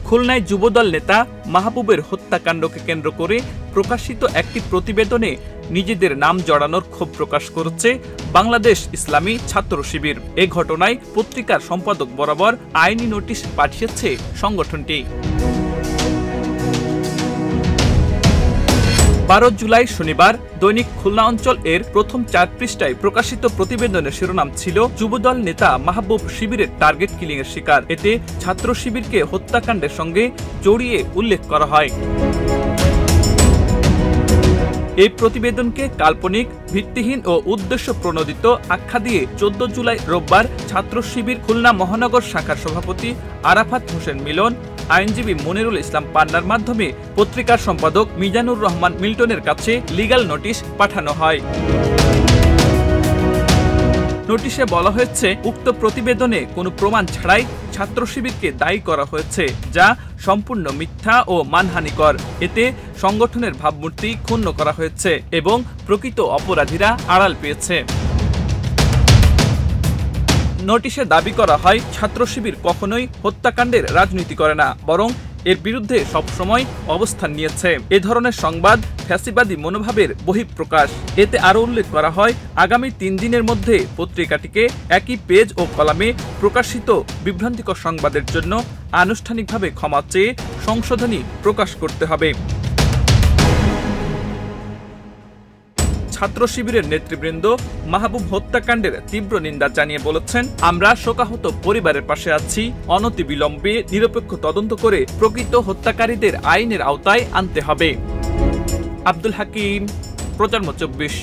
খুলনায় যুবদল নেতা মাহবুবের হত্যাকাণ্ডকে কেন্দ্র করে প্রকাশিত একটি প্রতিবেদনে নিজেদের নাম জড়ানোর ক্ষোভ প্রকাশ করেছে বাংলাদেশ ইসলামী ছাত্র শিবির। এ ঘটনায় পত্রিকার সম্পাদক বরাবর আইনি নোটিশ পাঠিয়েছে সংগঠনটি। 12 জুলাই শনিবার দৈনিক খুলনা অঞ্চল এর প্রথম 4 পৃষ্ঠায় প্রকাশিত প্রতিবেদনের শিরোনাম ছিল যুবদল নেতা মাহবুব শিবিরের টার্গেট কিলিং এর শিকার। এতে ছাত্র শিবিরকে হত্যাকাণ্ডের সঙ্গে জড়িয়ে উল্লেখ করা হয়। এই প্রতিবেদনকে কাল্পনিক, ভিত্তিহীন ও উদ্দেশ্য প্রণোদিত আখ্যা দিয়ে 14 জুলাই রোববার ছাত্র শিবির খুলনা মহানগর শাখার সভাপতি আরাফাত হোসেন মিলন, আইনজীবী মনিরুল ইসলাম পান্নার মাধ্যমে পত্রিকার সম্পাদক মিজানুর রহমান মিল্টনের কাছে লিগ্যাল নোটিশ পাঠানো হয়। নোটিশে বলা হয়েছে, উক্ত প্রতিবেদনে কোনো প্রমাণ ছাড়াই ছাত্র শিবিরকে দায়ী করা হয়েছে, যা সম্পূর্ণ মিথ্যা ও মানহানিকর। এতে সংগঠনের ভাবমূর্তি ক্ষুণ্ণ করা হয়েছে এবং প্রকৃত অপরাধীরা আড়াল পেয়েছে। নোটিশে দাবি করা হয়, ছাত্র শিবির কখনোই হত্যাকাণ্ডের রাজনীতি করে না, বরং এর বিরুদ্ধে সবসময় অবস্থান নিয়েছে। এ ধরনের সংবাদ ফ্যাসিবাদী মনোভাবের বহিঃপ্রকাশ। এতে আরও উল্লেখ করা হয়, আগামী 3 দিনের মধ্যে পত্রিকাটিকে একই পেজ ও কলামে প্রকাশিত বিভ্রান্তিকর সংবাদের জন্য আনুষ্ঠানিকভাবে ক্ষমা চেয়ে সংশোধনী প্রকাশ করতে হবে। ছাত্র শিবিরের নেতৃবৃন্দ মাহবুব হত্যাকাণ্ডের তীব্র নিন্দা জানিয়ে বলেছেন, আমরা শোকাহত পরিবারের পাশে আছি। অনতিবিলম্বে নিরপেক্ষ তদন্ত করে প্রকৃত হত্যাকারীদের আইনের আওতায় আনতে হবে। আব্দুল হাকিম, প্রজন্ম 24।